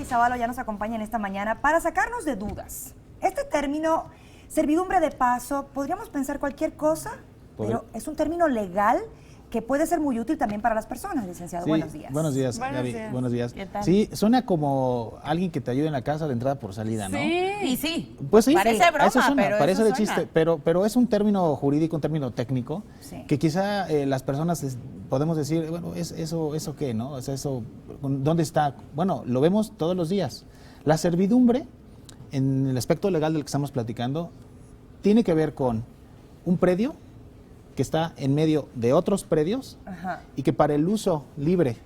Zavala ya nos acompaña en esta mañana para sacarnos de dudas. Este término, servidumbre de paso, podríamos pensar cualquier cosa, pero es un término legal que puede ser muy útil también para las personas, licenciado. Sí, buenos días. Buenos días, Buenos Gaby. días. Buenos días. ¿Qué tal? Sí, suena como alguien que te ayude en la casa de entrada por salida, ¿no? Sí. Y sí, Pues sí, parece broma, eso suena, pero parece eso de suena. chiste, pero es un término jurídico, un término técnico, Sí. que quizá las personas podemos decir, bueno, ¿eso qué, no? O sea, eso, ¿dónde está? Bueno, lo vemos todos los días. La servidumbre, en el aspecto legal del que estamos platicando, tiene que ver con un predio que está en medio de otros predios Ajá. y que para el uso libre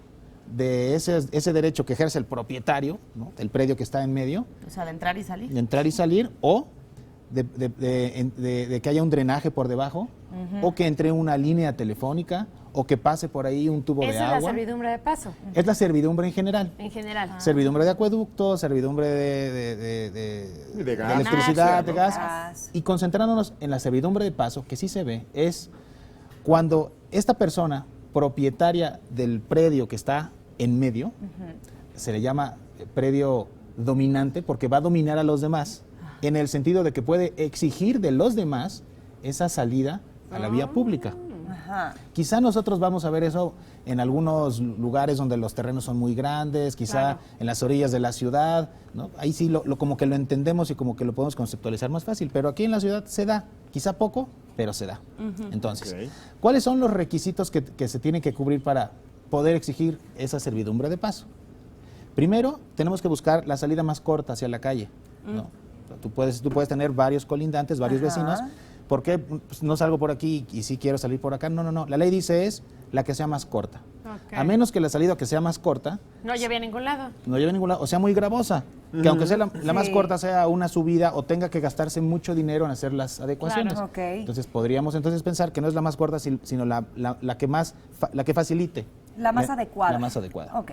de ese derecho que ejerce el propietario, ¿no?, del predio que está en medio, O sea, de entrar y salir. de entrar y salir, o de que haya un drenaje por debajo, o que entre una línea telefónica, o que pase por ahí un tubo de Esa agua. es la servidumbre de paso, Es la servidumbre en general. en general. Servidumbre de acueducto, servidumbre De gas, electricidad, de gas. gas. Y concentrándonos en la servidumbre de paso, que sí se ve, es cuando esta persona propietaria del predio que está en medio, se le llama predio dominante porque va a dominar a los demás, en el sentido de que puede exigir de los demás esa salida a la vía pública. Ajá. Quizá nosotros vamos a ver eso en algunos lugares donde los terrenos son muy grandes, quizá Claro. en las orillas de la ciudad, ¿no? Ahí sí como que lo entendemos y como que lo podemos conceptualizar más fácil, pero aquí en la ciudad se da, quizá poco, pero se da. Entonces, Ok. ¿cuáles son los requisitos que se tienen que cubrir para poder exigir esa servidumbre de paso? Primero, tenemos que buscar la salida más corta hacia la calle, ¿no? Tú puedes tener varios colindantes, varios Ajá. vecinos. ¿Por qué pues, no salgo por aquí y sí quiero salir por acá? No. La ley dice es la que sea más corta. Ok. A menos que la salida que sea más corta No lleve a ningún lado. no lleve a ningún lado, o sea muy gravosa. Que aunque sea la más Sí. corta sea una subida o tenga que gastarse mucho dinero en hacer las adecuaciones. Claro. Ok. Entonces podríamos entonces pensar que no es la más corta, sino la que más, la que facilite. La más adecuada. La más adecuada. Ok.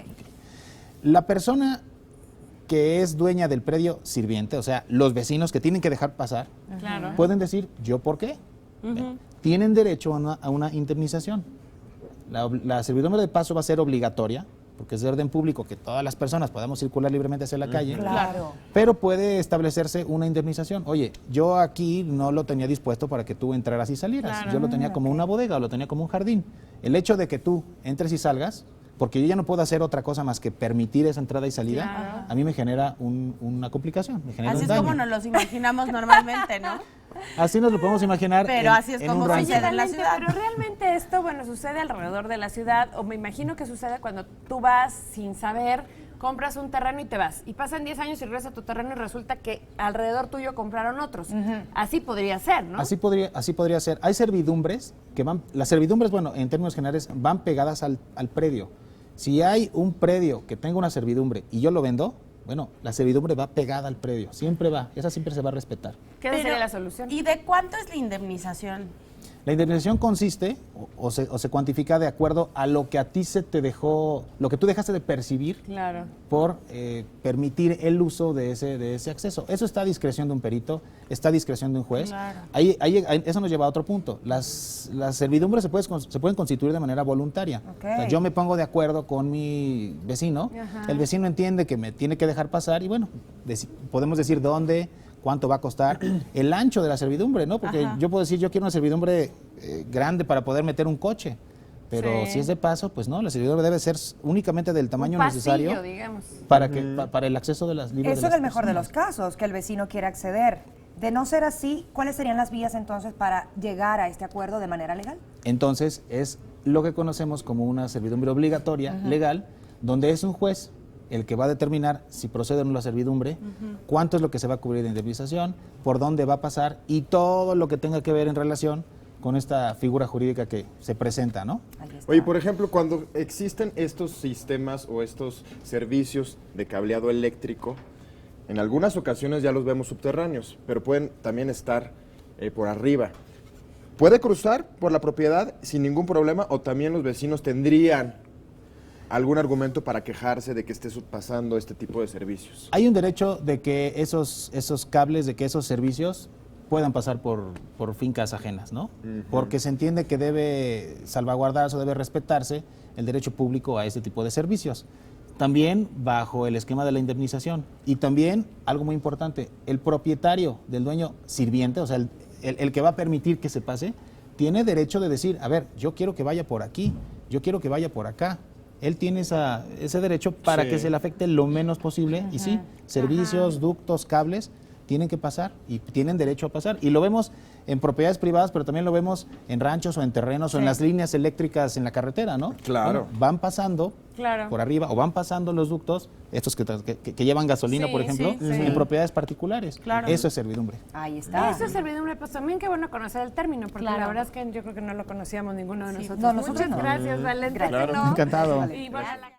La persona que es dueña del predio sirviente, o sea, los vecinos que tienen que dejar pasar, Claro. pueden decir, ¿yo por qué? Tienen derecho a una indemnización. La servidumbre de paso va a ser obligatoria, porque es de orden público que todas las personas podamos circular libremente hacia la calle, Claro. pero puede establecerse una indemnización. Oye, yo aquí no lo tenía dispuesto para que tú entraras y salieras. Claro. Yo lo tenía como una bodega o lo tenía como un jardín. El hecho de que tú entres y salgas, porque yo ya no puedo hacer otra cosa más que permitir esa entrada y salida, Claro. a mí me genera una complicación, me genera Así un es como daño. nos los imaginamos normalmente, ¿no? Así nos lo podemos imaginar. Pero así es en como un sucede rancho. en la Totalmente, ciudad. pero realmente esto, bueno, sucede alrededor de la ciudad, o me imagino que sucede cuando tú vas sin saber, compras un terreno y te vas. Y pasan 10 años y regresas a tu terreno y resulta que alrededor tuyo compraron otros. Así podría ser, ¿no? Así podría ser. Hay servidumbres que van, las servidumbres, bueno, en términos generales, van pegadas al predio. Si hay un predio que tenga una servidumbre y yo lo vendo, bueno, la servidumbre va pegada al predio, siempre va, esa siempre se va a respetar. ¿Qué Pero, sería la solución? ¿Y de cuánto es la indemnización? La indemnización consiste o se cuantifica de acuerdo a lo que a ti se te dejó, lo que tú dejaste de percibir Claro. por permitir el uso de ese acceso. Eso está a discreción de un perito, está a discreción de un juez. Claro. Eso nos lleva a otro punto. Las servidumbres se pueden constituir de manera voluntaria. Ok. O sea, yo me pongo de acuerdo con mi vecino, Ajá. el vecino entiende que me tiene que dejar pasar y bueno, podemos decir dónde, cuánto va a costar, el ancho de la servidumbre, ¿no? Porque Ajá. yo puedo decir, yo quiero una servidumbre grande para poder meter un coche. Pero Sí. si es de paso, pues no, la servidumbre debe ser únicamente del tamaño Un pasillo, necesario digamos. para el acceso de las libres. Eso en el mejor de los casos, que el vecino quiera acceder. De no ser así, ¿cuáles serían las vías entonces para llegar a este acuerdo de manera legal? Entonces es lo que conocemos como una servidumbre obligatoria, legal, donde es un juez el que va a determinar si procede o no la servidumbre, cuánto es lo que se va a cubrir de indemnización, por dónde va a pasar y todo lo que tenga que ver en relación con esta figura jurídica que se presenta, ¿no? Ahí está. Oye, por ejemplo, cuando existen estos sistemas o estos servicios de cableado eléctrico, en algunas ocasiones ya los vemos subterráneos, pero pueden también estar por arriba. ¿Puede cruzar por la propiedad sin ningún problema o también los vecinos tendrían algún argumento para quejarse de que esté pasando este tipo de servicios? Hay un derecho de que esos cables, de que esos servicios puedan pasar por fincas ajenas, ¿no? Porque se entiende que debe salvaguardarse o debe respetarse el derecho público a este tipo de servicios. también bajo el esquema de la indemnización. Y también, algo muy importante, el propietario del dueño sirviente, o sea, el que va a permitir que se pase, tiene derecho de decir, a ver, yo quiero que vaya por aquí, yo quiero que vaya por acá. Él tiene ese derecho para Sí. que se le afecte lo menos posible. Y sí, servicios, ductos, cables, tienen que pasar y tienen derecho a pasar. Y lo vemos en propiedades privadas, pero también lo vemos en ranchos o en terrenos o en las líneas eléctricas en la carretera, ¿no? Claro. Bueno, van pasando Claro. por arriba o van pasando los ductos, estos que llevan gasolina, Sí, por ejemplo, sí, sí. en propiedades particulares. Claro. Eso es servidumbre. Ahí está. Eso es servidumbre, pues también qué bueno conocer el término, porque Claro. la verdad es que yo creo que no lo conocíamos ninguno de nosotros. No, nosotros Muchas no. gracias, Valente. Gracias. Claro. Encantado. Y bueno,